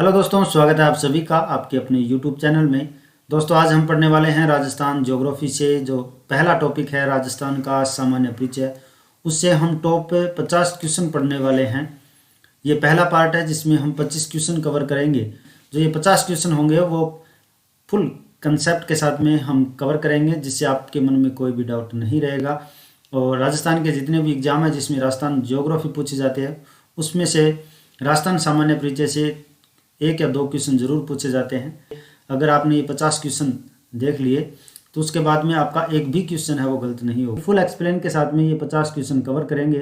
Hello दोस्तों, स्वागत है आप सभी का आपके अपने यूट्यूब चैनल में। दोस्तों, आज हम पढ़ने वाले हैं राजस्थान ज्योग्राफी से। जो पहला टॉपिक है राजस्थान का सामान्य परिचय, उससे हम टॉप 50 क्वेश्चन पढ़ने वाले हैं। ये पहला पार्ट है जिसमें हम 25 क्वेश्चन कवर करेंगे। जो ये 50 क्वेश्चन होंगे वो फुल कंसेप्ट के साथ में हम कवर करेंगे, जिससे आपके मन में कोई भी डाउट नहीं रहेगा। और राजस्थान के जितने भी एग्जाम है जिसमें राजस्थान ज्योग्राफी पूछे जाते हैं, उसमें से राजस्थान सामान्य परिचय से 1 या 2 क्वेश्चन जरूर पूछे जाते हैं। अगर आपने ये 50 क्वेश्चन देख लिए तो उसके बाद में आपका एक भी क्वेश्चन है वो गलत नहीं होगा। फुल एक्सप्लेन के साथ में ये 50 क्वेश्चन कवर करेंगे,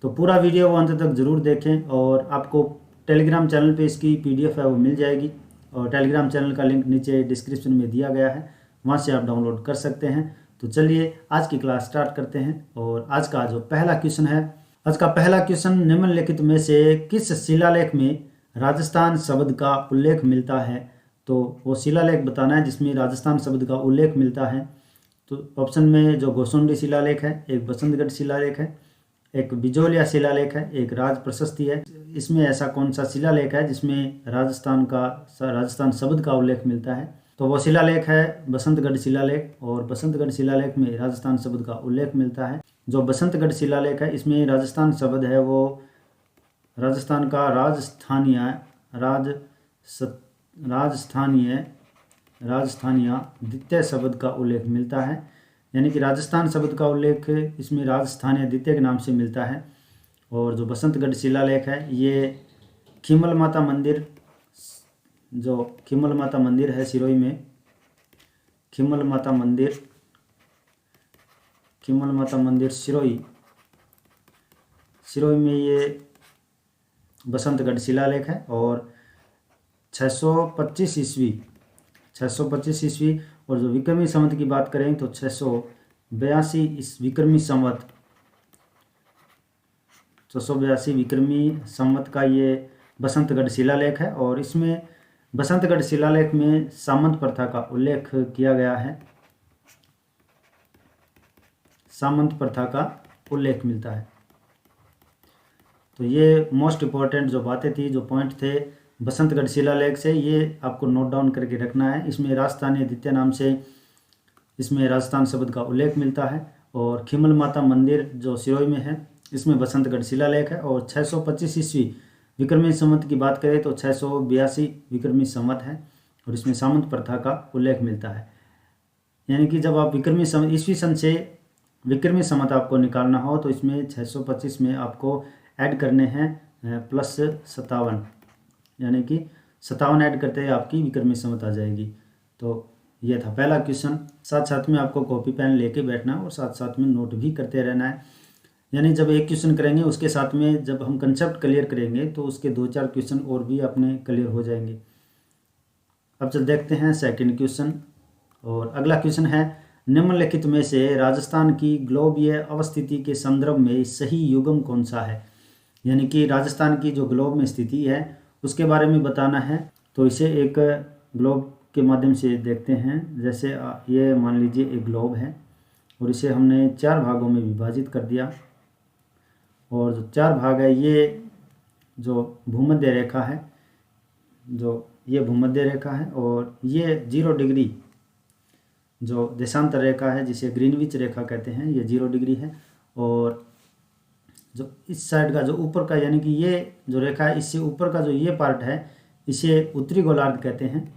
तो पूरा वीडियो वो अंत तक जरूर देखें। और आपको टेलीग्राम चैनल पे इसकी PDF है वो मिल जाएगी, और टेलीग्राम चैनल का लिंक नीचे डिस्क्रिप्शन में दिया गया है, वहाँ से आप डाउनलोड कर सकते हैं। तो चलिए आज की क्लास स्टार्ट करते हैं। और आज का जो पहला क्वेश्चन है, आज का पहला क्वेश्चन, निम्नलिखित में से किस शिलालेख में राजस्थान शब्द का उल्लेख मिलता है? तो वो शिलालेख बताना है जिसमें राजस्थान शब्द का उल्लेख मिलता है। तो ऑप्शन में जो गोसुंडी शिलालेख है, एक बसंतगढ़ शिलालेख है, एक बिजोलिया शिलालेख है, एक राज प्रशस्ति है। इसमें ऐसा कौन सा शिलालेख है जिसमें राजस्थान शब्द का उल्लेख मिलता है? तो वो शिलालेख है बसंतगढ़ शिलालेख, और बसंतगढ़ शिलालेख में राजस्थान शब्द का उल्लेख मिलता है। जो बसंतगढ़ शिलालेख है इसमें राजस्थान शब्द है वो राजस्थान का राजस्थानीय द्वितीय शब्द का उल्लेख मिलता है। यानी कि राजस्थान शब्द का उल्लेख इसमें राजस्थानीय द्वितीय के नाम से मिलता है। और जो बसंतगढ़ शिलालेख है ये खीमल माता मंदिर, जो खीमल माता मंदिर है सिरोही में, खीमल माता मंदिर सिरोही में ये बसंतगढ़ शिलालेख है। और 625 ईस्वी, और जो विक्रमी संवत की बात करें तो 682 इस विक्रमी संवत का ये बसंतगढ़ शिलालेख है। और इसमें बसंतगढ़ शिलालेख में सामंत प्रथा का उल्लेख किया गया है, सामंत प्रथा का उल्लेख मिलता है। तो ये मोस्ट इम्पॉर्टेंट जो बातें थी, जो पॉइंट थे बसंतगढ़ शिलालेख से, ये आपको नोट डाउन करके रखना है। इसमें राजस्थानीय द्वितीय नाम से इसमें राजस्थान शब्द का उल्लेख मिलता है। और खीमल माता मंदिर जो सिरोही में है इसमें बसंतगढ़ शिलालेख है। और 625 ईस्वी विक्रमी संवत की बात करें तो 682 विक्रमी संवत है, और इसमें सामंत प्रथा का उल्लेख मिलता है। यानी कि जब आप ईस्वी सन से विक्रमी संवत आपको निकालना हो तो इसमें 625 में आपको ऐड करने हैं +57, यानी कि 57 ऐड करते हैं आपकी विक्रमी संवत आ जाएगी। तो ये था पहला क्वेश्चन। साथ साथ में आपको कॉपी पेन लेके बैठना है और साथ साथ में नोट भी करते रहना है। यानी जब एक क्वेश्चन करेंगे उसके साथ में जब हम कंसेप्ट क्लियर करेंगे तो उसके 2-4 क्वेश्चन और भी अपने क्लियर हो जाएंगे। अब चल देखते हैं सेकंड क्वेश्चन। और अगला क्वेश्चन है, निम्नलिखित में से राजस्थान की ग्लोबीय अवस्थिति के संदर्भ में सही युग्म कौन सा है? यानी कि राजस्थान की जो ग्लोब में स्थिति है उसके बारे में बताना है। तो इसे एक ग्लोब के माध्यम से देखते हैं। जैसे ये मान लीजिए एक ग्लोब है और इसे हमने 4 भागों में विभाजित कर दिया। और जो 4 भाग है, ये जो भूमध्य रेखा है, जो ये भूमध्य रेखा है, और ये 0 डिग्री जो देशांतर रेखा है जिसे ग्रीनविच रेखा कहते हैं, ये 0 डिग्री है। और जो इस साइड का जो ऊपर का, यानी कि ये जो रेखा है इससे ऊपर का जो ये पार्ट है इसे उत्तरी गोलार्ध कहते हैं,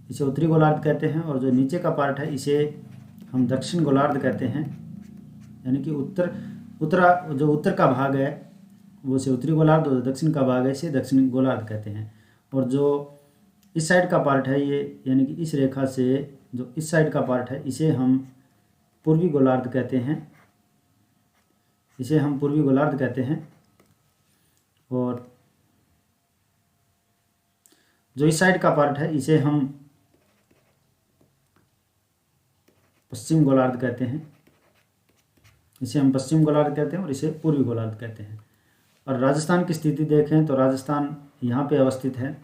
इसे उत्तरी गोलार्ध कहते हैं। और जो नीचे का पार्ट है इसे हम दक्षिण गोलार्ध कहते हैं। यानी कि उत्तर का भाग है वो इसे उत्तरी गोलार्ध, और दक्षिण का भाग है इसे दक्षिण गोलार्ध कहते हैं। और जो इस साइड का पार्ट है ये, यानी कि इस रेखा से जो इस साइड का पार्ट है इसे हम पूर्वी गोलार्ध कहते हैं, इसे हम पूर्वी गोलार्ध कहते हैं। और जो इस साइड का पार्ट है इसे हम पश्चिम गोलार्ध कहते हैं, इसे हम पश्चिम गोलार्ध कहते हैं, और इसे पूर्वी गोलार्ध कहते हैं। और राजस्थान की स्थिति देखें तो राजस्थान यहाँ पे अवस्थित है।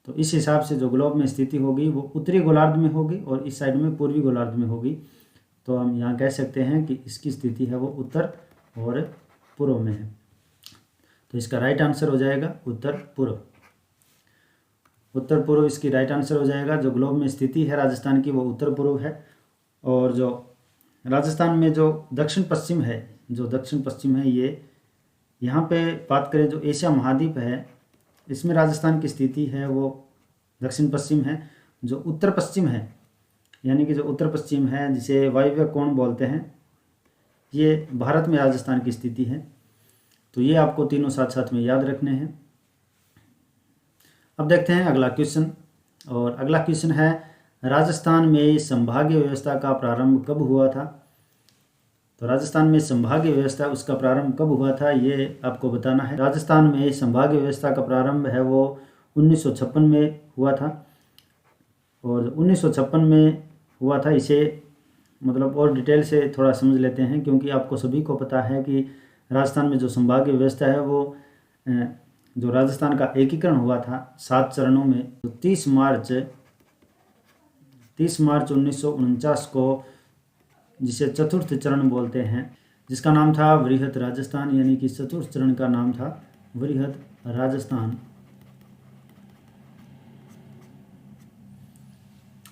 तो इस हिसाब से जो ग्लोब में स्थिति होगी वो उत्तरी गोलार्ध में होगी और इस साइड में पूर्वी गोलार्ध में होगी। तो हम यहाँ कह सकते हैं कि इसकी स्थिति है वो उत्तर और पूर्व में है। तो इसका राइट आंसर हो जाएगा उत्तर पूर्व। उत्तर पूर्व इसकी राइट आंसर हो जाएगा। जो ग्लोब में स्थिति है राजस्थान की वो उत्तर पूर्व है। और जो राजस्थान में जो दक्षिण पश्चिम है, जो दक्षिण पश्चिम है, ये यहाँ पे बात करें जो एशिया महाद्वीप है इसमें राजस्थान की स्थिति है वो दक्षिण पश्चिम है। जो उत्तर पश्चिम है, यानी कि जो उत्तर पश्चिम है जिसे वायव्य कोण बोलते हैं, ये भारत में राजस्थान की स्थिति है। तो ये आपको तीनों साथ साथ में याद रखने हैं। अब देखते हैं अगला क्वेश्चन। और अगला क्वेश्चन है राजस्थान में संभागीय व्यवस्था का प्रारंभ कब हुआ था। तो राजस्थान में संभागीय व्यवस्था उसका प्रारंभ कब हुआ था ये आपको बताना है। राजस्थान में संभागीय व्यवस्था का प्रारंभ है वो 1956 में हुआ था। और 1956 में हुआ था, इसे मतलब और डिटेल से थोड़ा समझ लेते हैं, क्योंकि आपको सभी को पता है कि राजस्थान में जो संभागीय व्यवस्था है वो जो राजस्थान का एकीकरण हुआ था 7 चरणों में, तो 30 मार्च 1949 को, जिसे चतुर्थ चरण बोलते हैं, जिसका नाम था वृहत राजस्थान, यानी कि चतुर्थ चरण का नाम था वृहत राजस्थान।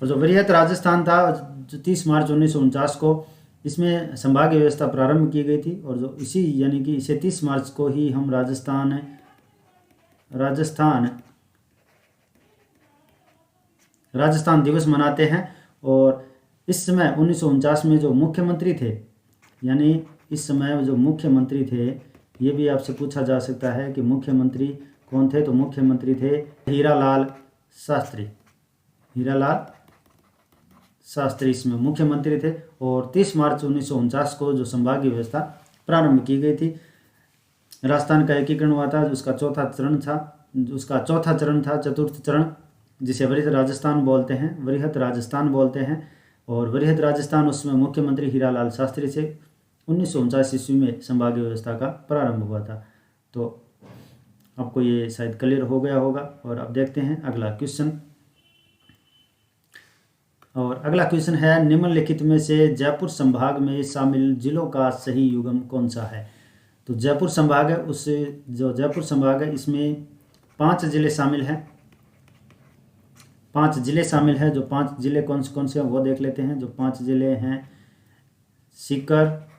और जो वृहत राजस्थान था जो 30 मार्च 1949 को, इसमें संभागीय व्यवस्था प्रारंभ की गई थी। और जो इसी यानी कि इसे 30 मार्च को ही हम राजस्थान दिवस मनाते हैं। और इस समय 1949 में जो मुख्यमंत्री थे, यानी इस समय जो मुख्यमंत्री थे, ये भी आपसे पूछा जा सकता है कि मुख्यमंत्री कौन थे। तो मुख्यमंत्री थे हीरालाल शास्त्री। हीरालाल शास्त्री इसमें मुख्यमंत्री थे। और 30 मार्च 1949 को जो संभागीय व्यवस्था प्रारंभ की गई थी, राजस्थान का एकीकरण हुआ था। उसका चौथा चरण था चतुर्थ चरण, जिसे वृहत राजस्थान बोलते हैं। और वृहत राजस्थान, उसमें मुख्यमंत्री हीरालाल शास्त्री से 1949 ईस्वी में संभागीय व्यवस्था का प्रारंभ हुआ था। तो आपको ये शायद क्लियर हो गया होगा। और अब देखते हैं अगला क्वेश्चन। और अगला क्वेश्चन है निम्नलिखित में से जयपुर संभाग में शामिल जिलों का सही युग्म कौन सा है। तो जयपुर संभाग है, उससे जो जयपुर संभाग है इसमें 5 जिले शामिल हैं। 5 जिले शामिल हैं। जो 5 जिले कौन से हैं वो देख लेते हैं। जो 5 जिले हैं सीकर,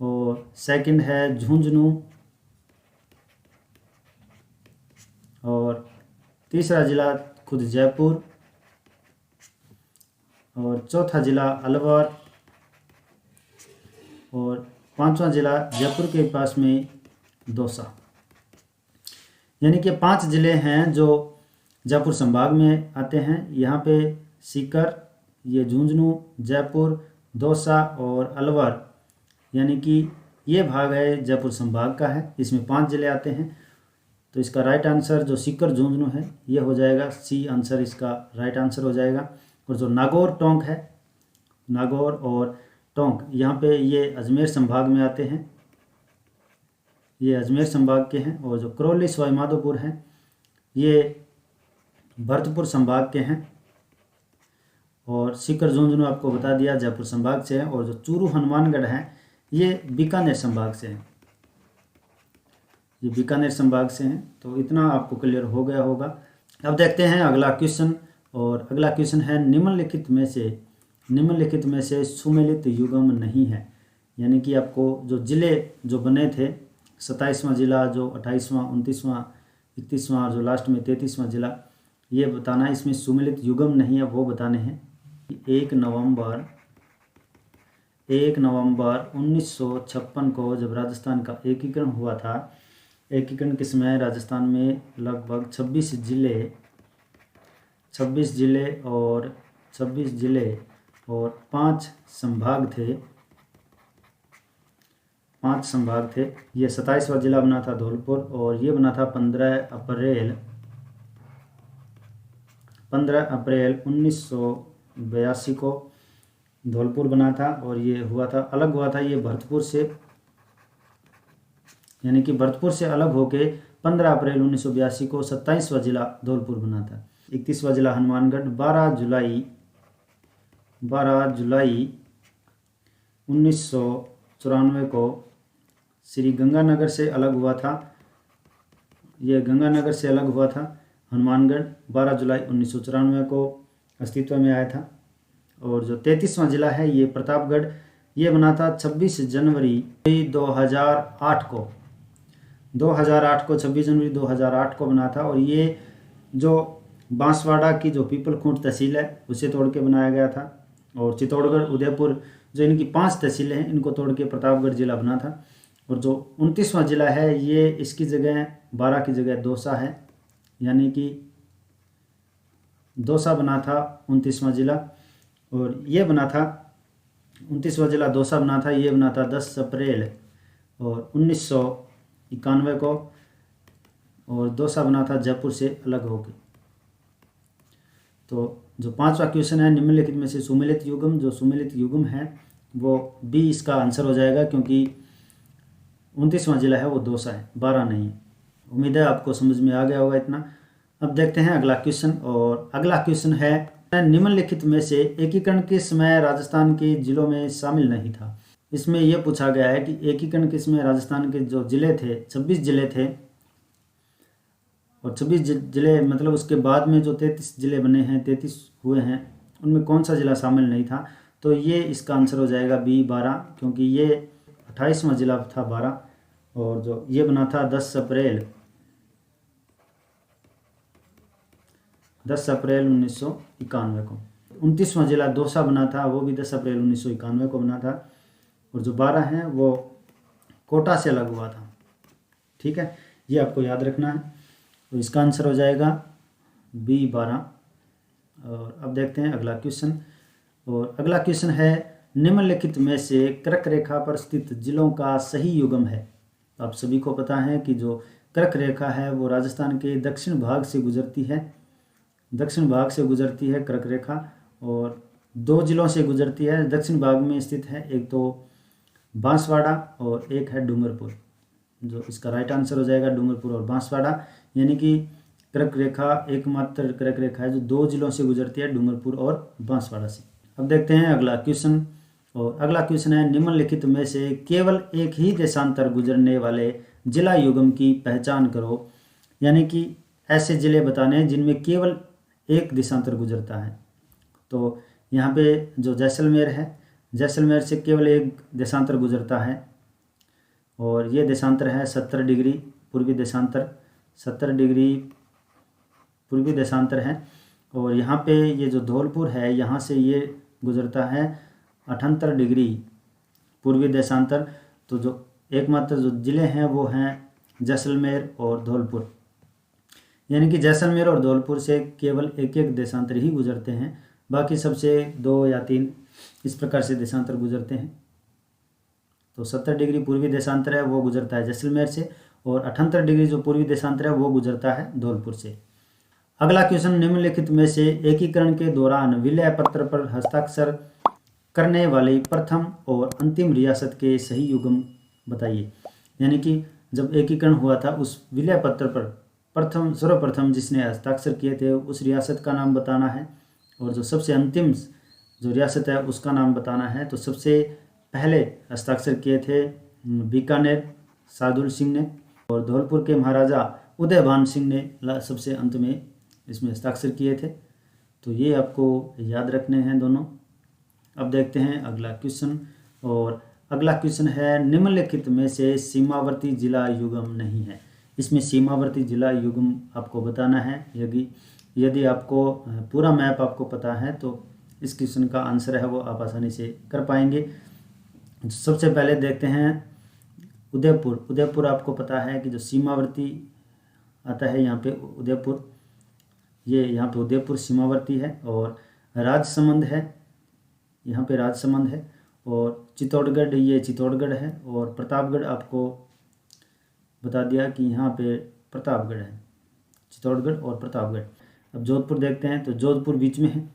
और सेकंड है झुंझुनू, और तीसरा जिला खुद जयपुर, और चौथा जिला अलवर, और 5वां जिला जयपुर के पास में दौसा। यानी कि 5 जिले हैं जो जयपुर संभाग में आते हैं। यहाँ पे सीकर, ये झुंझुनू, जयपुर, दौसा और अलवर, यानी कि ये भाग है जयपुर संभाग का है। इसमें 5 जिले आते हैं। तो इसका राइट आंसर जो सीकर झुंझुनू है ये हो जाएगा सी आंसर, इसका राइट आंसर हो जाएगा। और जो नागौर टोंक है, नागौर और टोंक, यहाँ पे ये अजमेर संभाग में आते हैं। ये अजमेर संभाग के हैं। और जो करौली सवाईमाधोपुर हैं ये भरतपुर संभाग के हैं। और सीकर झुंझुनू आपको बता दिया जयपुर संभाग से है। और जो चूरू हनुमानगढ़ हैं ये बीकानेर संभाग से हैं। ये बीकानेर संभाग से हैं। तो इतना आपको क्लियर हो गया होगा। अब देखते हैं अगला क्वेश्चन। और अगला क्वेश्चन है निम्नलिखित में से सुमेलित युग्म नहीं है। यानी कि आपको जो जिले जो बने थे, 27वां जिला, जो 28वां, 29वां, 31वां और जो लास्ट में 33वां जिला, ये बताना है। इसमें सुमेलित युग्म नहीं है वो बताने हैं। 1 नवंबर 1956 को जब राजस्थान का एकीकरण हुआ था, एकीकरण के समय राजस्थान में लगभग 26 जिले और 5 संभाग थे। ये 27वां जिला बना था धौलपुर, और ये बना था 15 अप्रैल 1982 को धौलपुर बना था। और ये अलग हुआ था ये भरतपुर से, यानी कि भरतपुर से अलग होके 15 अप्रैल 1982 को 27वां जिला धौलपुर बना था। 31वां जिला हनुमानगढ़ 12 जुलाई 1994 को श्री गंगानगर से अलग हुआ था। ये गंगानगर से अलग हुआ था। हनुमानगढ़ 12 जुलाई 1994 को अस्तित्व में आया था। और जो 33वां जिला है ये प्रतापगढ़, ये बना था 26 जनवरी 2008 को। 26 जनवरी 2008 को बना था। और ये जो बांसवाड़ा की जो पीपलखूंट तहसील है उसे तोड़ के बनाया गया था। और चित्तौड़गढ़, उदयपुर, जो इनकी 5 तहसीलें हैं, इनको तोड़ के प्रतापगढ़ जिला बना था। और जो 29वां जिला है ये इसकी जगह 12 की जगह दौसा है, यानी कि दौसा बना था 29वां जिला। और ये बना था 29वां जिला दौसा बना था। ये बना था 10 अप्रैल और 1991 को। और दौसा बना था जयपुर से अलग होकर। तो जो 5वां क्वेश्चन है, निम्नलिखित में से सुमेलित युग्म, जो सुमेलित युग्म है वो बी इसका आंसर हो जाएगा, क्योंकि 29वां जिला है वो दौसा है, 12 नहीं है। उम्मीद है आपको समझ में आ गया होगा इतना। अब देखते हैं अगला क्वेश्चन। और अगला क्वेश्चन है, निम्नलिखित में से एकीकरण किस समय राजस्थान के जिलों में शामिल नहीं था। इसमें यह पूछा गया है कि एकीकरण किस समय राजस्थान के जो जिले थे, 26 जिले थे, और 26 जिले मतलब उसके बाद में जो 33 जिले बने हैं, 33 हुए हैं, उनमें कौन सा जिला शामिल नहीं था। तो ये इसका आंसर हो जाएगा बी 12, क्योंकि ये 28वां जिला था 12। और जो ये बना था 10 अप्रैल 1991 को। 29वां जिला दौसा बना था, वो भी 10 अप्रैल 1991 को बना था। और जो 12 हैं वो कोटा से अलग हुआ था। ठीक है, ये आपको याद रखना है। तो इसका आंसर हो जाएगा बी 12। और अब देखते हैं अगला क्वेश्चन। और अगला क्वेश्चन है, निम्नलिखित में से कर्क रेखा पर स्थित जिलों का सही युग्म है। तो आप सभी को पता है कि जो कर्क रेखा है वो राजस्थान के दक्षिण भाग से गुजरती है। दक्षिण भाग से गुजरती है कर्क रेखा, और 2 जिलों से गुजरती है। दक्षिण भाग में स्थित है, एक तो बांसवाड़ा और एक है डूंगरपुर। जो इसका राइट आंसर हो जाएगा डूंगरपुर और बांसवाड़ा, यानी कि कर्क रेखा एकमात्र कर्क रेखा है जो 2 जिलों से गुजरती है, डूंगरपुर और बांसवाड़ा से। अब देखते हैं अगला क्वेश्चन। और अगला क्वेश्चन है, निम्नलिखित में से केवल एक ही देशांतर गुजरने वाले जिला युग्म की पहचान करो। यानी कि ऐसे जिले बताने हैं जिनमें केवल एक देशांतर गुजरता है। तो यहाँ पे जो जैसलमेर है, जैसलमेर से केवल एक देशांतर गुजरता है, और ये देशांतर है 70 डिग्री पूर्वी देशांतर, 70 डिग्री पूर्वी देशांतर है। और यहाँ पे ये जो धौलपुर है, यहाँ से ये गुजरता है 78 डिग्री पूर्वी देशांतर। तो जो एकमात्र जो जिले हैं वो हैं जैसलमेर और धौलपुर, यानी कि जैसलमेर और धौलपुर से केवल एक एक देशांतर ही गुजरते हैं। बाकी सबसे 2 या 3 इस प्रकार से देशांतर गुजरते हैं। तो 70 डिग्री पूर्वी देशांतर है वो गुजरता है जैसलमेर से, और 78 डिग्री जो पूर्वी देशांतर है वो गुजरता है धौलपुर से। अगला क्वेश्चन, निम्नलिखित में से एकीकरण के दौरान विलय पत्र पर हस्ताक्षर करने वाली प्रथम और अंतिम रियासत के सही युग्म बताइए। यानी कि जब एकीकरण हुआ था उस विलय पत्र पर सर्वप्रथम जिसने हस्ताक्षर किए थे उस रियासत का नाम बताना है, और जो सबसे अंतिम जो रियासत है उसका नाम बताना है। तो सबसे पहले हस्ताक्षर किए थे बीकानेर शार्दुल सिंह ने, और धौलपुर के महाराजा उदयभान सिंह ने सबसे अंत में इसमें हस्ताक्षर किए थे। तो ये आपको याद रखने हैं दोनों। अब देखते हैं अगला क्वेश्चन। और अगला क्वेश्चन है, निम्नलिखित में से सीमावर्ती जिला युग्म नहीं है। इसमें सीमावर्ती जिला युग्म आपको बताना है। यदि आपको पूरा मैप आपको पता है तो इस क्वेश्चन का आंसर है वो आप आसानी से कर पाएंगे। सबसे पहले देखते हैं उदयपुर। उदयपुर आपको पता है कि जो सीमावर्ती आता है यहाँ पे उदयपुर, ये यहाँ पे उदयपुर सीमावर्ती है। और राजसमंद है, यहाँ पे राजसमंद है। और चित्तौड़गढ़, ये चित्तौड़गढ़ है। और प्रतापगढ़ आपको बता दिया कि यहाँ पे प्रतापगढ़ है, चित्तौड़गढ़ और प्रतापगढ़। अब जोधपुर देखते हैं, तो जोधपुर बीच में है,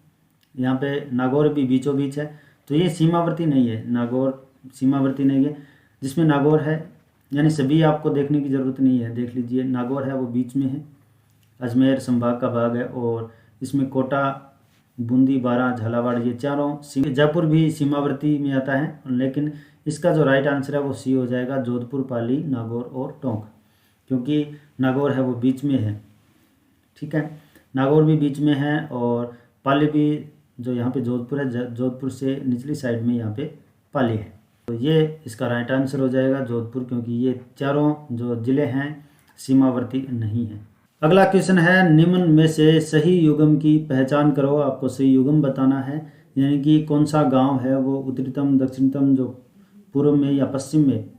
यहाँ पे नागौर भी बीचों बीच है। तो ये सीमावर्ती नहीं है, नागौर सीमावर्ती नहीं है। जिसमें नागौर है, यानी सभी आपको देखने की ज़रूरत नहीं है, देख लीजिए नागौर है वो बीच में है, अजमेर संभाग का भाग है। और इसमें कोटा, बूंदी, बारां, झालावाड़, ये चारों। जयपुर भी सीमावर्ती में आता है, लेकिन इसका जो राइट आंसर है वो सी हो जाएगा, जोधपुर, पाली, नागौर और टोंक, क्योंकि नागौर है वो बीच में है। ठीक है, नागौर भी बीच में है और पाली भी, जो यहाँ पे जोधपुर है, जोधपुर से निचली साइड में यहाँ पे पाली है। तो ये इसका राइट आंसर हो जाएगा जोधपुर, क्योंकि ये चारों जो जिले हैं सीमावर्ती नहीं है। अगला क्वेश्चन है, निम्न में से सही युग्म की पहचान करो। आपको सही युग्म बताना है, यानी कि कौन सा गांव है वो उत्तरीतम, दक्षिणतम, जो पूर्व में या पश्चिम में,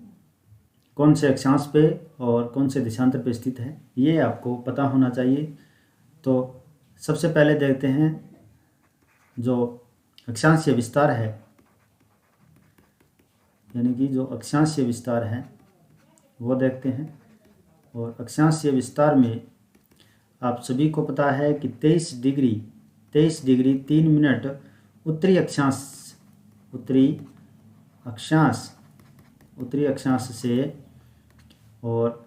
कौन से अक्षांश पे और कौन से देशांतर पे स्थित है, ये आपको पता होना चाहिए। तो सबसे पहले देखते हैं जो अक्षांशीय विस्तार है, यानी कि जो अक्षांशीय विस्तार है वो देखते हैं। और अक्षांशीय विस्तार में आप सभी को पता है कि 23 डिग्री 3 मिनट उत्तरी अक्षांश से और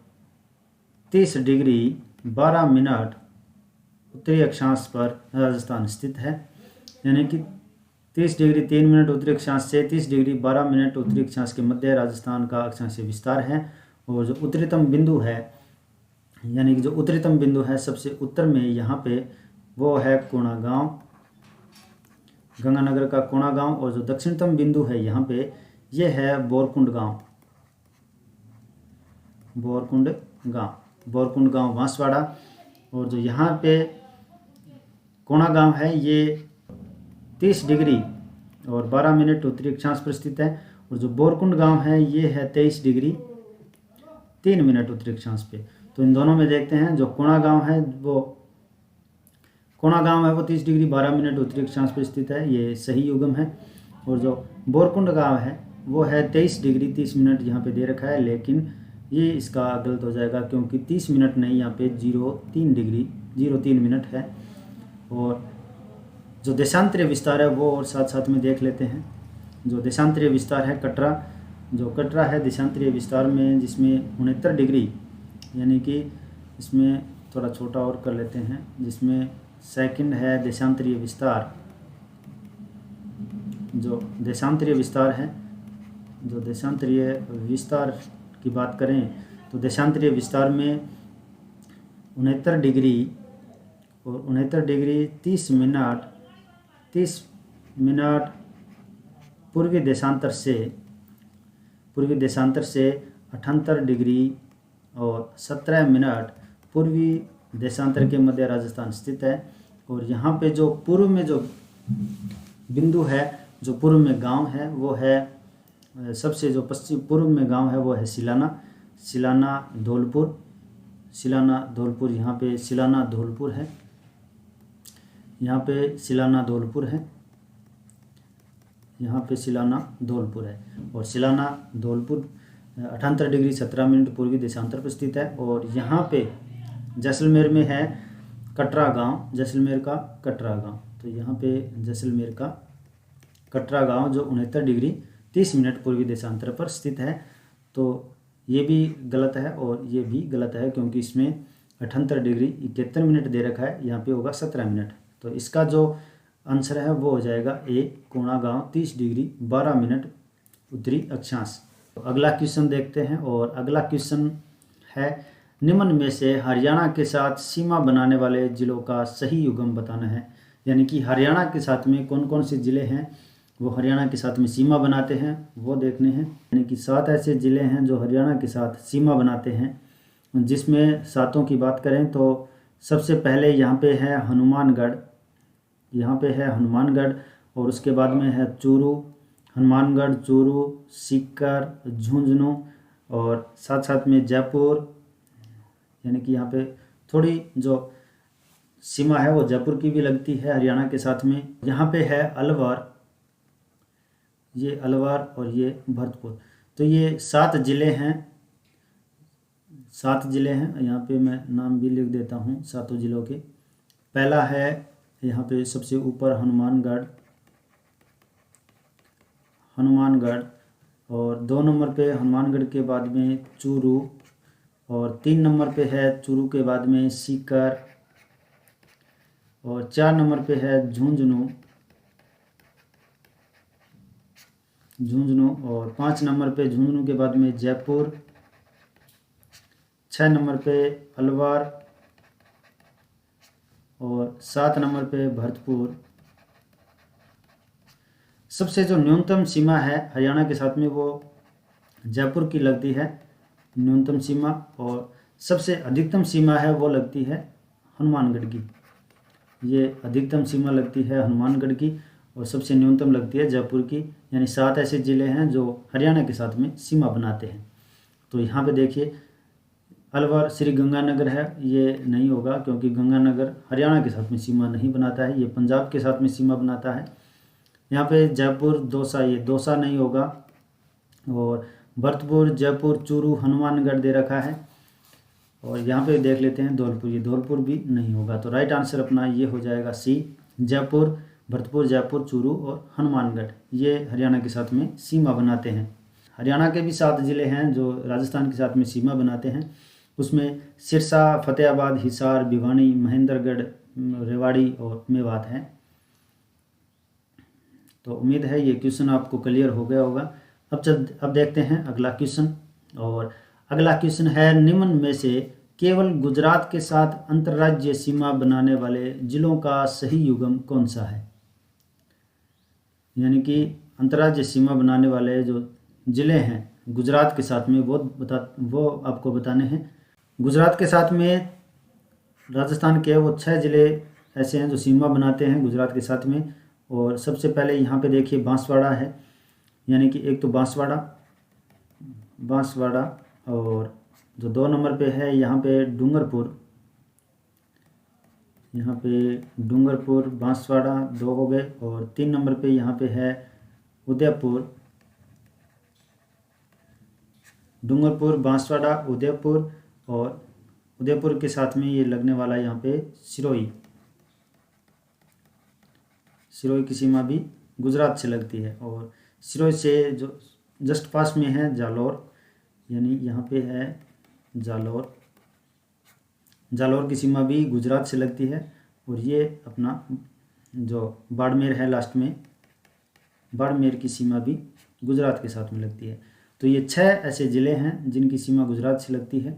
30 डिग्री 12 मिनट उत्तरी अक्षांश पर राजस्थान स्थित है। यानी कि 30 डिग्री 3 मिनट उत्तरी अक्षांश से 30 डिग्री 12 मिनट उत्तरी अक्षांश के मध्य राजस्थान का अक्षांशीय विस्तार है। और जो उत्तरीतम बिंदु है, यानी कि जो उत्तरीतम बिंदु है सबसे उत्तर में यहाँ पे, वो है कोणा गांव, गंगानगर का कोणा गांव। और जो दक्षिणतम बिंदु है यहाँ पे, ये है बोरकुंड गांव बांसवाड़ा। और जो यहाँ पे कोणा गांव है ये 30 डिग्री और 12 मिनट उत्तरी अक्षांश पर स्थित है। और जो बोरकुंड गांव है ये है 23 डिग्री 3 मिनट उत्तरी अक्षांश पे। तो इन दोनों में देखते हैं, जो कोणा गांव है वो 30 डिग्री 12 मिनट उत्तरी अक्षांश पर स्थित है, ये सही युग्म है। और जो बोरकुंड गांव है वो है 23 डिग्री 30 मिनट यहाँ पे दे रखा है, लेकिन ये इसका गलत हो जाएगा, क्योंकि 30 मिनट नहीं, यहाँ पे 03 मिनट है। और जो देशांतरीय विस्तार है वो और साथ साथ में देख लेते हैं। जो देशांतरीय विस्तार है कटरा है देशांतरीय विस्तार में, जिसमें 69 डिग्री, यानी कि इसमें थोड़ा छोटा और कर लेते हैं, जिसमें सेकंड है देशांतरीय विस्तार। जो देशांतरीय विस्तार की बात करें तो देशांतरीय विस्तार में 69 डिग्री और 69 डिग्री 30 मिनट पूर्वी देशांतर से 78 डिग्री और 17 मिनट पूर्वी देशांतर के मध्य राजस्थान स्थित है। और यहाँ पे जो पूर्व में जो बिंदु है, जो पूर्व में गांव है वो है, सबसे जो पश्चिम पूर्व में गांव है वो है सिलाना धौलपुर। यहाँ पे सिलाना धौलपुर है, यहाँ पे सिलाना धौलपुर है। और सिलाना धौलपुर 78 डिग्री 17 मिनट पूर्वी देशांतर पर स्थित है। और यहाँ पे जैसलमेर में है कटरा गांव, जैसलमेर का कटरा गांव। तो यहाँ पे जैसलमेर का कटरा गांव जो 69 डिग्री 30 मिनट पूर्वी देशांतर पर स्थित है। तो ये भी गलत है और ये भी गलत है, क्योंकि इसमें 78 डिग्री 71 मिनट दे रखा है, यहाँ पे होगा 17 मिनट। तो इसका जो आंसर है वो हो जाएगा ए, कोणा गांव 30 डिग्री 12 मिनट उत्तरी अक्षांश। तो अगला क्वेश्चन देखते हैं, और अगला क्वेश्चन है, निम्न में से हरियाणा के साथ सीमा बनाने वाले जिलों का सही युग्म बताना है। यानी कि हरियाणा के साथ में कौन कौन से जिले हैं वो हरियाणा के साथ में सीमा बनाते हैं, वो देखने हैं। यानी कि 7 ऐसे ज़िले हैं जो हरियाणा के साथ सीमा बनाते हैं, जिसमें 7 की बात करें तो सबसे पहले यहाँ पे है हनुमानगढ़, और उसके बाद में है हनुमानगढ़, चूरू, सीकर, झुंझुनू, और साथ साथ में जयपुर। यानी कि यहाँ पे थोड़ी जो सीमा है वो जयपुर की भी लगती है हरियाणा के साथ में। यहाँ पे है अलवर, और ये भरतपुर। तो ये 7 ज़िले हैं, यहाँ पे मैं नाम भी लिख देता हूँ 7 ज़िलों के। पहला है यहाँ पे सबसे ऊपर हनुमानगढ़, और 2 नंबर पे हनुमानगढ़ के बाद में चूरू, और 3 नंबर पे है चूरू के बाद में सीकर, और 4 नंबर पे है झुंझुनू, झुंझुनू, और 5 नंबर पे झुंझुनू के बाद में जयपुर, 6 नंबर पे अलवर और 7 नंबर पे भरतपुर। सबसे जो न्यूनतम सीमा है हरियाणा के साथ में वो जयपुर की लगती है न्यूनतम सीमा, और सबसे अधिकतम सीमा है वो लगती है हनुमानगढ़ की। ये अधिकतम सीमा लगती है हनुमानगढ़ की और सबसे न्यूनतम लगती है जयपुर की। यानी 7 ऐसे ज़िले हैं जो हरियाणा के साथ में सीमा बनाते हैं। तो यहाँ पे देखिए अलवर श्री गंगानगर है, ये नहीं होगा क्योंकि गंगानगर हरियाणा के साथ में सीमा नहीं बनाता है, ये पंजाब के साथ में सीमा बनाता है। यहाँ पे जयपुर दौसा, ये दौसा नहीं होगा। और भरतपुर, जयपुर, चूरू, हनुमानगढ़ दे रखा है। और यहाँ पे देख लेते हैं धौलपुर, ये धौलपुर भी नहीं होगा। तो राइट आंसर अपना ये हो जाएगा सी, जयपुर, भरतपुर, जयपुर, चूरू और हनुमानगढ़, ये हरियाणा के साथ में सीमा बनाते हैं। हरियाणा के भी 7 ज़िले हैं जो राजस्थान के साथ में सीमा बनाते हैं। उसमें सिरसा, फतेहाबाद, हिसार, भिवानी, महेंद्रगढ़, रेवाड़ी और मेवात है। तो उम्मीद है ये क्वेश्चन आपको क्लियर हो गया होगा। अब देखते हैं अगला क्वेश्चन। और अगला क्वेश्चन है, निम्न में से केवल गुजरात के साथ अंतर्राज्यीय सीमा बनाने वाले जिलों का सही युग्म कौन सा है। यानी कि अंतर्राज्यीय सीमा बनाने वाले जो ज़िले हैं गुजरात के साथ में वो आपको बताने हैं। गुजरात के साथ में राजस्थान के वो 6 ज़िले ऐसे हैं जो सीमा बनाते हैं गुजरात के साथ में। और सबसे पहले यहाँ पे देखिए बांसवाड़ा है, यानी कि एक तो बांसवाड़ा, और जो 2 नंबर पे है यहाँ पे डूंगरपुर, बांसवाड़ा 2 हो गए। और 3 नंबर पे यहाँ पे है डूंगरपुर, बांसवाड़ा, उदयपुर, और उदयपुर के साथ में ये लगने वाला यहाँ पे सिरोही की सीमा भी गुजरात से लगती है। और सिरोही से जो जस्ट पास में है जालौर, यानी यहाँ पे है जालौर की सीमा भी गुजरात से लगती है। और ये अपना जो बाड़मेर है लास्ट में, बाड़मेर की सीमा भी गुजरात के साथ में लगती है। तो ये 6 ऐसे ज़िले हैं जिनकी सीमा गुजरात से लगती है।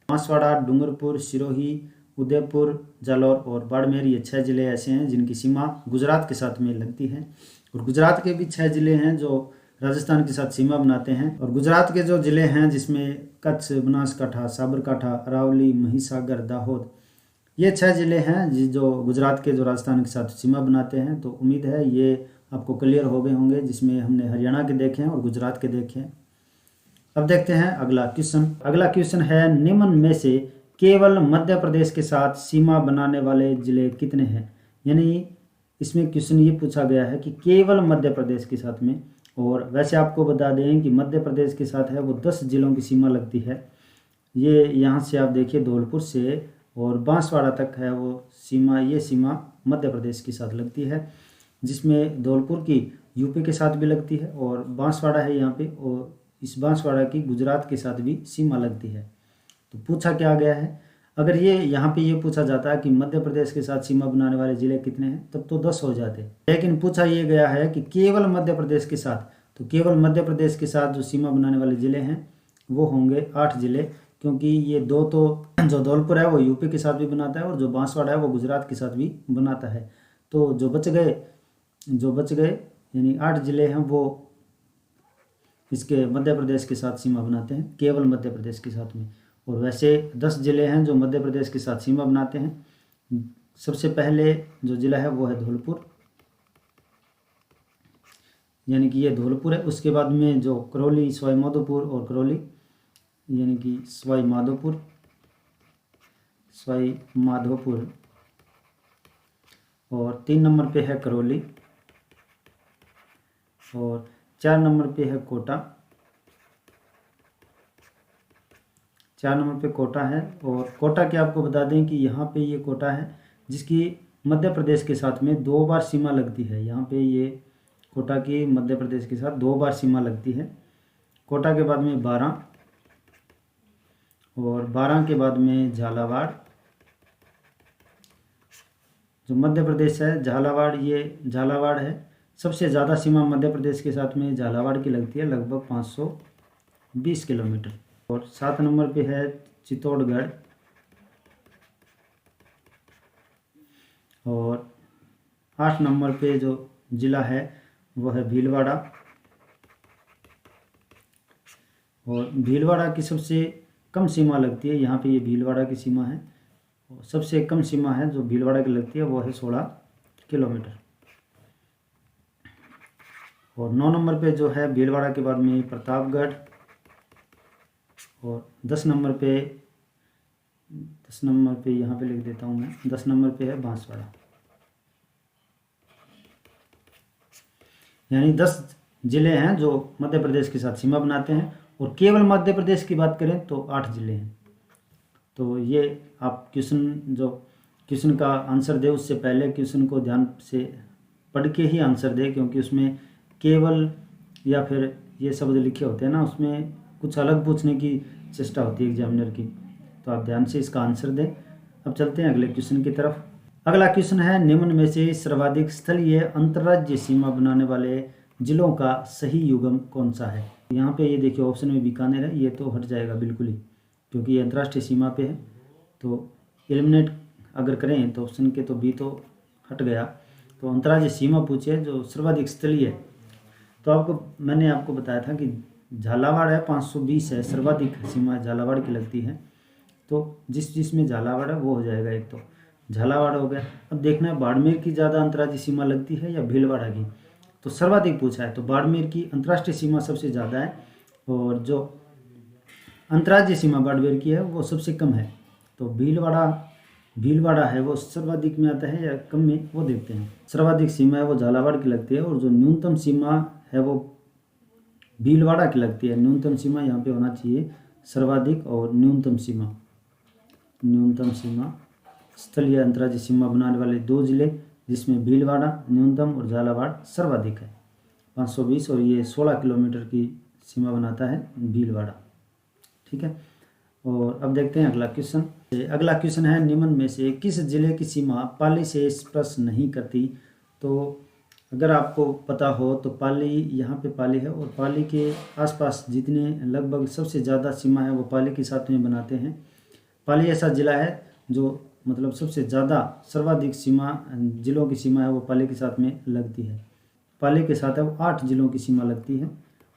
बांसवाड़ा, डूंगरपुर, सिरोही, उदयपुर, जालौर और बाड़मेर, ये 6 ज़िले ऐसे हैं जिनकी सीमा गुजरात के साथ में लगती है। और गुजरात के भी 6 ज़िले हैं जो राजस्थान के साथ सीमा बनाते हैं। और गुजरात के जो ज़िले हैं जिसमें कच्छ, बनासकांठा, साबरकांठा, अरावली, महिसागर, दाहोद, ये 6 ज़िले हैं जो गुजरात के जो राजस्थान के साथ सीमा बनाते हैं। तो उम्मीद है ये आपको क्लियर हो गए होंगे, जिसमें हमने हरियाणा के देखे हैं और गुजरात के देखे हैं। अब देखते हैं अगला क्वेश्चन है, निम्न में से केवल मध्य प्रदेश के साथ सीमा बनाने वाले ज़िले कितने हैं। यानी इसमें क्वेश्चन ये पूछा गया है कि केवल मध्य प्रदेश के साथ में। और वैसे आपको बता दें कि मध्य प्रदेश के साथ है वो 10 ज़िलों की सीमा लगती है। ये यहाँ से आप देखिए धौलपुर से और बांसवाड़ा तक है वो सीमा, ये सीमा मध्य प्रदेश के साथ लगती है, जिसमें धौलपुर की यूपी के साथ भी लगती है और बांसवाड़ा है यहाँ पे, और इस बांसवाड़ा की गुजरात के साथ भी सीमा लगती है। तो पूछा क्या गया है, अगर ये यहाँ पे ये पूछा जाता है कि मध्य प्रदेश के साथ सीमा बनाने वाले ज़िले कितने हैं, तब तो 10 हो जाते। लेकिन पूछा ये गया है कि केवल मध्य प्रदेश के साथ, तो केवल मध्य प्रदेश के साथ जो सीमा बनाने वाले ज़िले हैं वो होंगे 8 ज़िले, क्योंकि ये 2 तो जो धौलपुर है वो यूपी के साथ भी बनाता है और जो बांसवाड़ा है वो गुजरात के साथ भी बनाता है। तो जो बच गए यानी 8 ज़िले हैं वो इसके मध्य प्रदेश के साथ सीमा बनाते हैं, केवल मध्य प्रदेश के साथ में। और वैसे 10 ज़िले हैं जो मध्य प्रदेश के साथ सीमा बनाते हैं। सबसे पहले जो ज़िला है वो है धौलपुर, यानी कि ये धौलपुर है। उसके बाद में जो करौली, सवाई माधोपुर और करौली, यानी कि सवाई माधोपुर, और 3 नंबर पे है करौली, और 4 नंबर पे है कोटा, 4 नंबर पे कोटा है। और कोटा के आपको बता दें कि यहाँ पे ये कोटा है जिसकी मध्य प्रदेश के साथ में 2 बार सीमा लगती है। यहाँ पे ये कोटा की मध्य प्रदेश के साथ 2 बार सीमा लगती है। कोटा के बाद में 12, और 12 के बाद में झालावाड़, जो मध्य प्रदेश है झालावाड़, ये झालावाड़ है सबसे ज़्यादा सीमा मध्य प्रदेश के साथ में झालावाड़ की लगती है, लगभग 520 किलोमीटर। और 7 नंबर पे है चित्तौड़गढ़। और 8 नंबर पे जो ज़िला है वो है भीलवाड़ा। और भीलवाड़ा की सबसे कम सीमा लगती है, यहाँ पे ये भीलवाड़ा की सीमा है। और सबसे कम सीमा है जो भीलवाड़ा की लगती है वो है 16 किलोमीटर। और 9 नंबर पे जो है भीलवाड़ा के बाद में प्रतापगढ़। और 10 नंबर पे यहाँ पे लिख देता हूँ मैं, 10 नंबर पे है बांसवाड़ा। यानी 10 जिले हैं जो मध्य प्रदेश के साथ सीमा बनाते हैं। और केवल मध्य प्रदेश की बात करें तो 8 जिले हैं। तो ये आप क्वेश्चन का आंसर दे उससे पहले क्वेश्चन को ध्यान से पढ़ के ही आंसर दे, क्योंकि उसमें केवल या फिर ये शब्द लिखे होते हैं ना, उसमें कुछ अलग पूछने की चेष्टा होती है एग्जामिनर की। तो आप ध्यान से इसका आंसर दें। अब चलते हैं अगले क्वेश्चन की तरफ। अगला क्वेश्चन है, निम्न में से सर्वाधिक स्थलीय अंतर्राज्यीय सीमा बनाने वाले जिलों का सही युग्म कौन सा है। यहाँ पे ये देखिए ऑप्शन में बीकानेर है, ये तो हट जाएगा बिल्कुल ही, क्योंकि ये अंतर्राष्ट्रीय सीमा पे है। तो एलिमिनेट अगर करें तो ऑप्शन के तो बी तो हट गया। तो अंतर्राज्यीय सीमा पूछे जो सर्वाधिक स्थलीय है, तो मैंने आपको बताया था कि झालावाड़ है, 520 है, सर्वाधिक सीमा झालावाड़ की लगती है। तो जिसमें झालावाड़ है वो हो जाएगा, एक तो झालावाड़ हो गया। अब देखना है बाड़मेर की ज़्यादा अंतर्राज्यीय सीमा लगती है या भीलवाड़ा की। तो सर्वाधिक पूछा है तो बाड़मेर की अंतर्राष्ट्रीय सीमा सबसे ज़्यादा है, और जो अंतर्राज्यीय सीमा बाड़मेर की है वो सबसे कम है। तो भीलवाड़ा है वो सर्वाधिक में आता है या कम में, वो देखते हैं। सर्वाधिक सीमा है वो झालावाड़ की लगती है, और जो न्यूनतम सीमा है वो भीलवाड़ा की लगती है। न्यूनतम सीमा यहाँ पे होना चाहिए सर्वाधिक और न्यूनतम सीमा स्थलीय अंतर्राज्यीय सीमा बनाने वाले 2 जिले, जिसमें भीलवाड़ा न्यूनतम और झालावाड़ सर्वाधिक है 520, और ये 16 किलोमीटर की सीमा बनाता है भीलवाड़ा। ठीक है। और अब देखते हैं अगला क्वेश्चन। अगला क्वेश्चन है, निम्न में से किस जिले की सीमा पाली से स्पर्श नहीं करती। तो अगर आपको पता हो तो पाली, यहाँ पे पाली है, और पाली के आसपास जितने लगभग सबसे ज़्यादा सीमा है वो पाली के साथ में बनाते हैं। पाली ऐसा ज़िला है जो मतलब सबसे ज़्यादा सर्वाधिक सीमा जिलों की सीमा है वो पाली के साथ में लगती है। पाली के साथ है वो 8 जिलों की सीमा लगती है,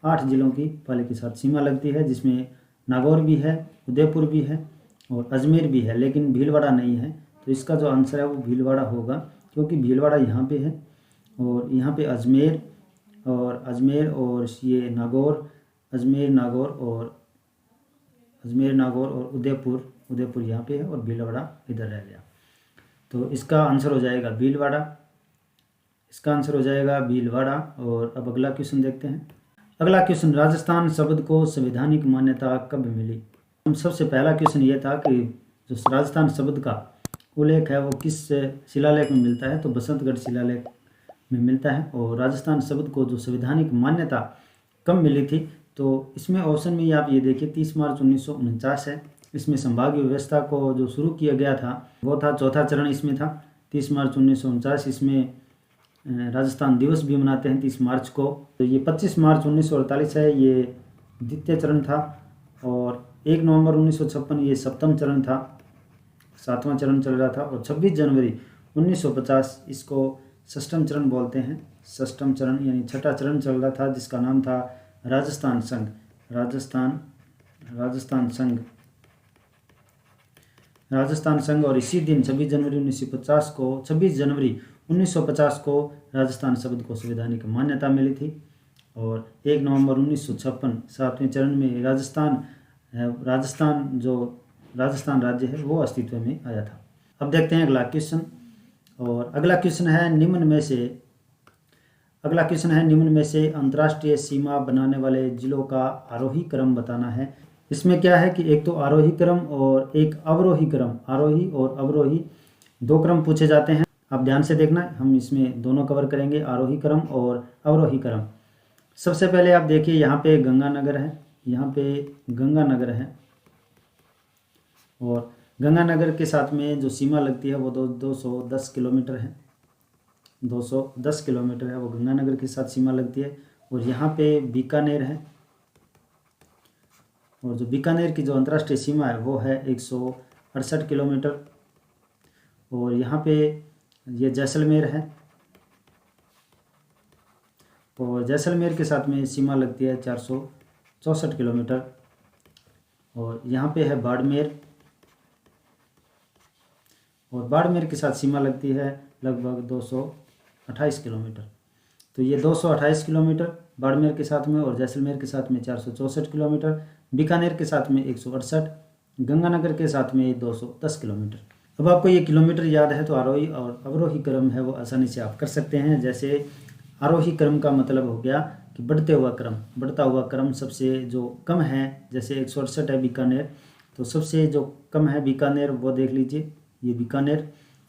8 जिलों की पाली के साथ सीमा लगती है, जिसमें नागौर भी है, उदयपुर भी है और अजमेर भी है, लेकिन भीलवाड़ा नहीं है। तो इसका जो आंसर है वो भीलवाड़ा होगा, क्योंकि भीलवाड़ा यहाँ पे है, और यहाँ पे अजमेर और ये नागौर, अजमेर नागौर और उदयपुर यहाँ पे है, और भीलवाड़ा इधर रह गया। तो इसका आंसर हो जाएगा भीलवाड़ा। और अब अगला क्वेश्चन देखते हैं। अगला क्वेश्चन, राजस्थान शब्द को संवैधानिक मान्यता कब मिली। हम सबसे पहला क्वेश्चन ये था कि जो राजस्थान शब्द का उल्लेख है वो किस शिलालेख में मिलता है। तो बसंतगढ़ शिलालेख में मिलता है। और राजस्थान शब्द को जो संवैधानिक मान्यता कब मिली थी, तो इसमें ऑप्शन में आप ये देखिए 30 मार्च 1949 है। इसमें संभागीय व्यवस्था को जो शुरू किया गया था वो था, चौथा चरण इसमें था 30 मार्च 1949। इसमें राजस्थान दिवस भी मनाते हैं 30 मार्च को। तो ये 25 मार्च 1948 है, ये द्वितीय चरण था। और 1 नवंबर 1956 ये सप्तम चरण था, 7वां चरण चल रहा था। और 26 जनवरी 1950 इसको षष्ठम चरण बोलते हैं। षष्ठम चरण यानी छठा चरण चल रहा था, जिसका नाम था राजस्थान संघ। और इसी दिन 26 जनवरी 1950 को राजस्थान शब्द को संवैधानिक मान्यता मिली थी। और 1 नवंबर 1956 7वें चरण में राजस्थान राज्य है वो अस्तित्व में आया था। अब देखते हैं अगला क्वेश्चन। और अगला क्वेश्चन है, निम्न में से अंतर्राष्ट्रीय सीमा बनाने वाले जिलों का आरोही क्रम बताना है। इसमें क्या है कि एक तो आरोही क्रम और एक अवरोही क्रम, आरोही और अवरोही 2 क्रम पूछे जाते हैं। आप ध्यान से देखना, हम इसमें दोनों कवर करेंगे, आरोही क्रम और अवरोही क्रम। सबसे पहले आप देखिए यहाँ पे गंगानगर है, और गंगानगर के साथ में जो सीमा लगती है वो 210 किलोमीटर है। 210 किलोमीटर है, वो गंगानगर के साथ सीमा लगती है। और यहाँ पे बीकानेर है, और जो बीकानेर की जो अंतर्राष्ट्रीय सीमा है वो है 168 किलोमीटर। और यहाँ पे ये जैसलमेर है, और जैसलमेर के साथ में सीमा लगती है 464 किलोमीटर। और यहाँ पे है बाड़मेर, और बाड़मेर के साथ सीमा लगती है लगभग 228 किलोमीटर। तो ये 228 किलोमीटर बाड़मेर के साथ में, और जैसलमेर के साथ में 464 किलोमीटर, बीकानेर के साथ में 168, गंगानगर के साथ में 210 किलोमीटर। अब आपको ये किलोमीटर याद है तो आरोही और अवरोही क्रम है वो आसानी से आप कर सकते हैं। जैसे आरोही क्रम का मतलब हो गया कि बढ़ते हुआ क्रम, बढ़ता हुआ क्रम सबसे जो कम है, जैसे 168 है बीकानेर, तो सबसे जो कम है बीकानेर वो देख लीजिए, ये बीकानेर।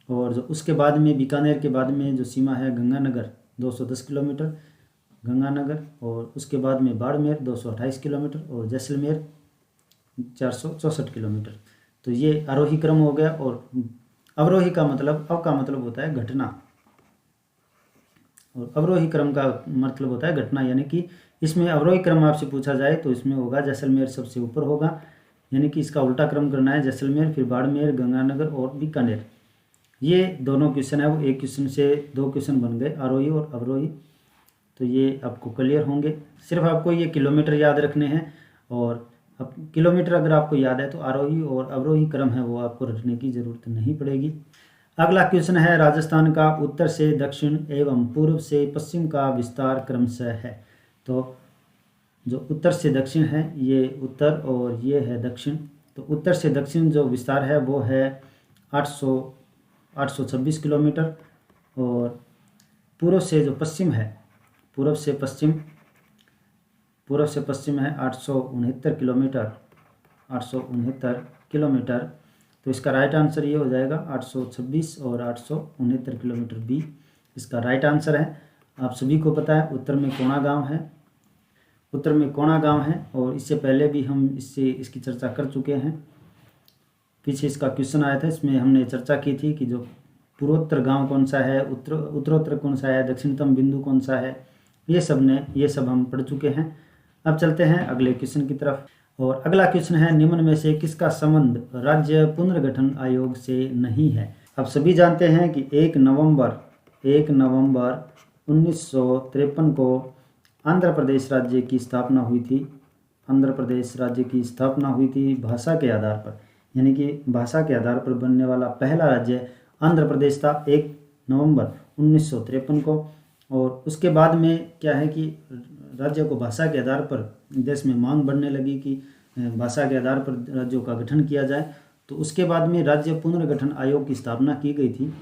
और जो उसके बाद में बीकानेर के बाद में जो सीमा है गंगानगर 210 किलोमीटर गंगानगर, और उसके बाद में बाड़मेर 228 किलोमीटर, और जैसलमेर 464 किलोमीटर। तो ये आरोही क्रम हो गया। और अवरोही का मतलब, अव का मतलब होता है घटना, और अवरोही क्रम का मतलब होता है घटना। यानी कि इसमें अवरोही क्रम आपसे पूछा जाए तो इसमें होगा जैसलमेर सबसे ऊपर होगा, यानी कि इसका उल्टा क्रम करना है, जैसलमेर, फिर बाड़मेर, गंगानगर और बीकानेर। ये दोनों क्वेश्चन है वो एक क्वेश्चन से 2 क्वेश्चन बन गए, आरोही और अवरोही। तो ये आपको क्लियर होंगे। सिर्फ आपको ये किलोमीटर याद रखने हैं, और अब किलोमीटर अगर आपको याद है तो आरोही और अवरोही क्रम है वो आपको रखने की ज़रूरत नहीं पड़ेगी। अगला क्वेश्चन है, राजस्थान का उत्तर से दक्षिण एवं पूर्व से पश्चिम का विस्तार क्रमशः है। तो जो उत्तर से दक्षिण है ये उत्तर, और ये है दक्षिण। तो उत्तर से दक्षिण जो विस्तार है वो है 826 किलोमीटर, और पूर्व से जो पश्चिम है, पूर्व से पश्चिम है 869 किलोमीटर, 869 किलोमीटर। तो इसका राइट आंसर ये हो जाएगा 826 और 869 किलोमीटर, बी इसका राइट आंसर है। आप सभी को पता है उत्तर में कोणा गांव है, उत्तर में कोणा गांव है, और इससे पहले भी हम इसकी चर्चा कर चुके हैं। पीछे इसका क्वेश्चन आया था, इसमें हमने चर्चा की थी कि जो पूर्वोत्तर गांव कौन सा है, उत्तरोत्तर कौन सा है, दक्षिणतम बिंदु कौन सा है, ये सब हम पढ़ चुके हैं। अब चलते हैं अगले क्वेश्चन की तरफ। और अगला क्वेश्चन है, निम्न में से किसका संबंध राज्य पुनर्गठन आयोग से नहीं है। आप सभी जानते हैं कि 1 नवंबर 1953 को आंध्र प्रदेश राज्य की स्थापना हुई थी। आंध्र प्रदेश राज्य की स्थापना हुई थी भाषा के आधार पर, यानी कि भाषा के आधार पर बनने वाला पहला राज्य आंध्र प्रदेश था 1 नवंबर 1953 को। और उसके बाद में क्या है कि राज्यों को भाषा के आधार पर देश में मांग बढ़ने लगी कि भाषा के आधार पर राज्यों का गठन किया जाए। तो उसके बाद में राज्य पुनर्गठन आयोग की स्थापना की गई थी।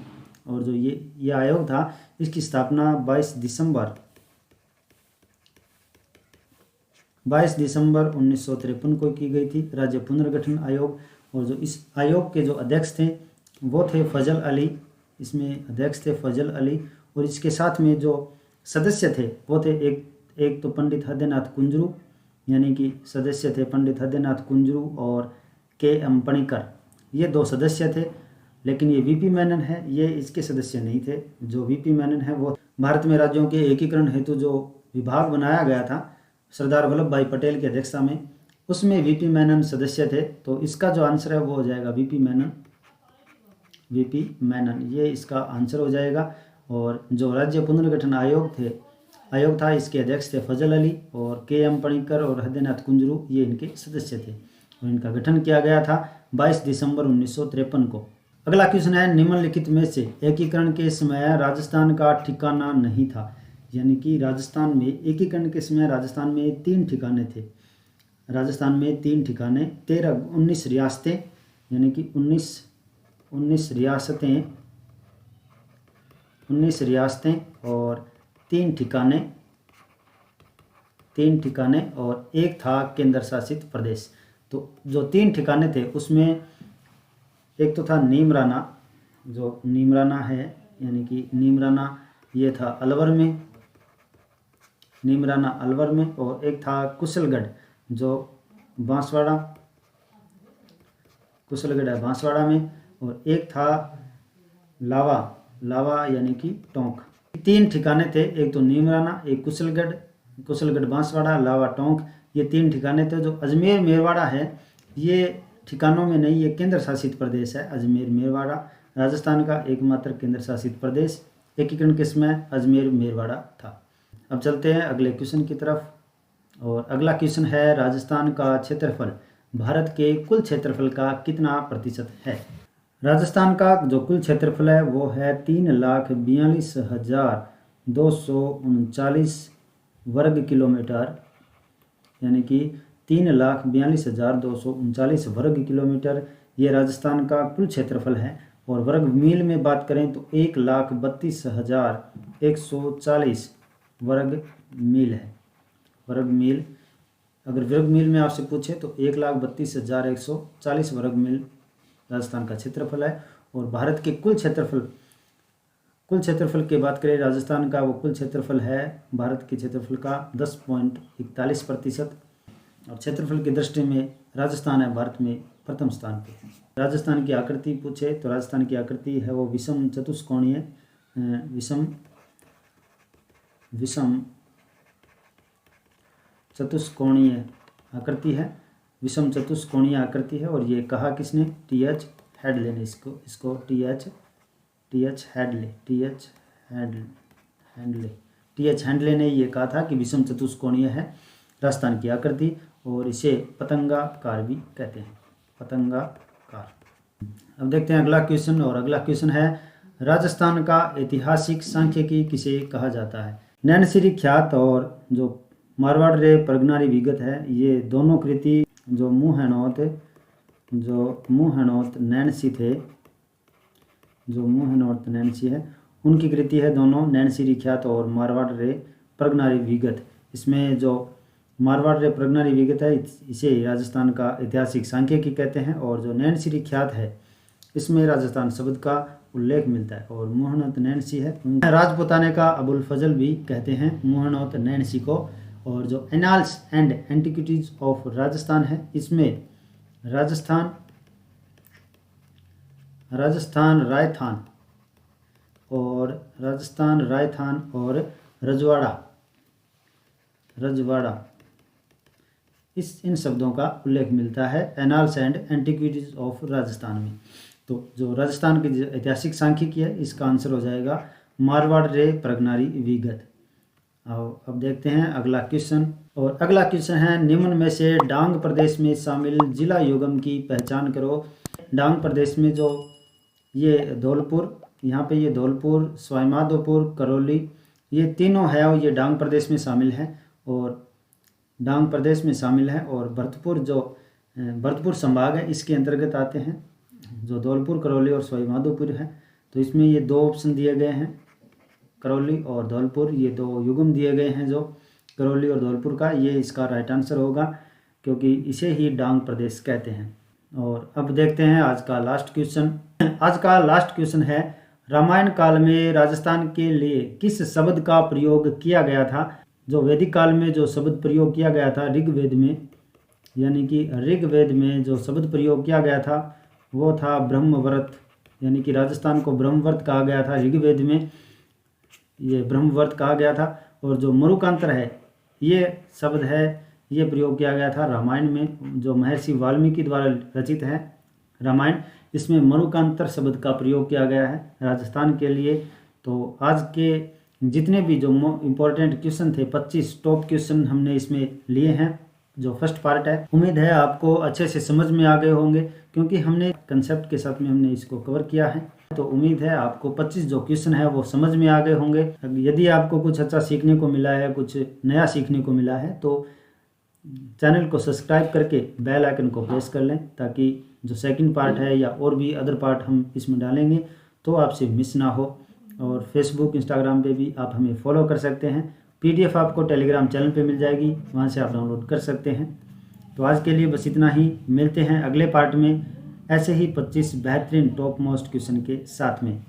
और जो ये आयोग था इसकी स्थापना 22 दिसंबर 1953 को की गई थी, राज्य पुनर्गठन आयोग। और जो इस आयोग के जो अध्यक्ष थे वो थे फजल अली, इसमें अध्यक्ष थे फजल अली। और इसके साथ में जो सदस्य थे वो थे एक तो पंडित हृदयनाथ कुंजरू, यानी कि सदस्य थे पंडित हृदयनाथ कुंजरू और के.एम. पणिकर, ये 2 सदस्य थे। लेकिन ये वीपी मेनन है, ये इसके सदस्य नहीं थे। जो वीपी मेनन है वो भारत में राज्यों के एकीकरण हेतु जो विभाग बनाया गया था सरदार वल्लभ भाई पटेल की अध्यक्षता में, उसमें वीपी मेनन सदस्य थे। तो इसका जो आंसर है वो हो जाएगा वीपी मेनन, ये इसका आंसर हो जाएगा। और जो राज्य पुनर्गठन आयोग था इसके अध्यक्ष थे फजल अली, और के.एम. पणिकर और हृदयनाथ कुंजरू ये इनके सदस्य थे। और इनका गठन किया गया था 22 दिसंबर 1953 को। अगला क्वेश्चन है, निम्नलिखित में से एकीकरण के समय राजस्थान का ठिकाना नहीं था। यानी कि राजस्थान में एकीकरण के समय राजस्थान में 3 ठिकाने थे। राजस्थान में 3 ठिकाने, 19 रियासतें, यानी कि 19 रियासतें और 3 ठिकाने और एक था केंद्र शासित प्रदेश। तो जो 3 ठिकाने थे उसमें एक तो था नीमराना, जो नीमराना है, यानी कि नीमराना ये था अलवर में, नीमराना अलवर में। और एक था कुशलगढ़ जो बांसवाड़ा, कुशलगढ़ है बांसवाड़ा में। और एक था लावा यानी कि टोंक, 3 ठिकाने थे, एक तो नीमराना, एक कुशलगढ़ बांसवाड़ा, लावा टोंक, ये 3 ठिकाने थे। जो अजमेर मेरवाड़ा है ये ठिकानों में नहीं, ये केंद्र शासित प्रदेश है। अजमेर मेरवाड़ा राजस्थान का एकमात्र केंद्र शासित प्रदेश, एकीकरण के समय अजमेर मेरवाड़ा था। अब चलते हैं अगले क्वेश्चन की तरफ, और अगला क्वेश्चन है राजस्थान का क्षेत्रफल भारत के कुल क्षेत्रफल का कितना प्रतिशत है। राजस्थान का जो कुल क्षेत्रफल है वो है 3,42,239 वर्ग किलोमीटर, यानी कि 3,42,239 वर्ग किलोमीटर ये राजस्थान का कुल क्षेत्रफल है। और वर्ग मील में बात करें तो 1,32,140 वर्ग मील है। वर्ग मील, अगर वर्ग मील में आपसे पूछे तो 1,32,140 वर्ग मील राजस्थान का क्षेत्रफल है। और भारत के कुल क्षेत्रफल की बात करें राजस्थान का, वो कुल क्षेत्रफल है भारत के क्षेत्रफल का 10.41%। और क्षेत्रफल की दृष्टि में राजस्थान है भारत में प्रथम स्थान पे। राजस्थान की आकृति पूछे तो राजस्थान की आकृति है वो विषम चतुष्कोणीय चतुष्कोणीय आकृति है, विषम चतुष्कोणीय आकृति है। और ये कहा किसने? टी.एच. हेडले ने इसको टी.एच. हेडले ने ये कहा था कि विषम चतुष्कोणीय है राजस्थान की आकृति, और इसे पतंगाकार भी कहते हैं, पतंगाकार। अब देखते हैं अगला क्वेश्चन, और अगला क्वेश्चन है राजस्थान का ऐतिहासिक सांख्यिकी किसे कहा जाता है। नैनसिरी ख्यात और जो मारवाड़ रे प्रगनारी विगत है, ये दोनों कृति जो मुँहनौत नैनसी थे, जो मुँहनौत नैनसी है उनकी कृति है दोनों, नैनसिरी ख्यात और मारवाड़ रे प्रगनारी विगत। इसमें जो मारवाड़ रे प्रगनारी विगत है इसे राजस्थान का ऐतिहासिक सांख्यिकी कहते हैं। और जो नैनसिरी ख्यात है इसमें राजस्थान शब्द का उल्लेख मिलता है। और मुँहनौत नैनसी है, राजपुताने का अबुल फजल भी कहते हैं मुँहनौत नैनसी को। और जो annals and antiquities of Rajasthan है इसमें राजस्थान रायथान और रजवाड़ा इन शब्दों का उल्लेख मिलता है annals and antiquities of Rajasthan में। तो जो राजस्थान की ऐतिहासिक सांख्यिकी है इसका आंसर हो जाएगा मारवाड़ रे प्रगनारी विगत। अब देखते हैं अगला क्वेश्चन, और अगला क्वेश्चन है निम्न में से डांग प्रदेश में शामिल जिला युगम की पहचान करो। डांग प्रदेश में जो ये धौलपुर, यहाँ पे ये धौलपुर, सवाईमाधोपुर, करौली, ये तीनों है ये डांग प्रदेश में शामिल हैं। और डांग प्रदेश में शामिल है। और भरतपुर संभाग है इसके अंतर्गत आते हैं, जो धौलपुर, करौली और सवाईमाधोपुर है। तो इसमें ये 2 ऑप्शन दिए गए हैं, करौली और धौलपुर, ये 2 युग्म दिए गए हैं जो करौली और धौलपुर का, ये इसका राइट आंसर होगा क्योंकि इसे ही डांग प्रदेश कहते हैं। और अब देखते हैं आज का लास्ट क्वेश्चन। आज का लास्ट क्वेश्चन है रामायण काल में राजस्थान के लिए किस शब्द का प्रयोग किया गया था। जो वैदिक काल में जो शब्द प्रयोग किया गया था ऋग्वेद में, यानी कि ऋग्वेद में जो शब्द प्रयोग किया गया था वो था ब्रह्मव्रत, यानी कि राजस्थान को ब्रह्मव्रत कहा गया था ऋग्वेद में, ये ब्रह्मव्रत कहा गया था। और जो मरुकांतर है ये शब्द है ये प्रयोग किया गया था रामायण में, जो महर्षि वाल्मीकि द्वारा रचित है रामायण, इसमें मरुकांतर शब्द का प्रयोग किया गया है राजस्थान के लिए। तो आज के जितने भी जो इम्पोर्टेंट क्वेश्चन थे 25 टॉप क्वेश्चन हमने इसमें लिए हैं, जो फर्स्ट पार्ट है। उम्मीद है आपको अच्छे से समझ में आ गए होंगे क्योंकि हमने कंसेप्ट के साथ में हमने इसको कवर किया है। तो उम्मीद है आपको 25 जो क्वेश्चन है वो समझ में आ गए होंगे। यदि आपको कुछ अच्छा सीखने को मिला है, कुछ नया सीखने को मिला है, तो चैनल को सब्सक्राइब करके बेल आइकन को प्रेस कर लें ताकि जो सेकंड पार्ट है या और भी अदर पार्ट हम इसमें डालेंगे तो आपसे मिस ना हो। और फेसबुक, इंस्टाग्राम पे भी आप हमें फॉलो कर सकते हैं। PDF आपको टेलीग्राम चैनल पे मिल जाएगी, वहाँ से आप डाउनलोड कर सकते हैं। तो आज के लिए बस इतना ही, मिलते हैं अगले पार्ट में ऐसे ही 25 बेहतरीन टॉप मोस्ट क्वेश्चन के साथ में।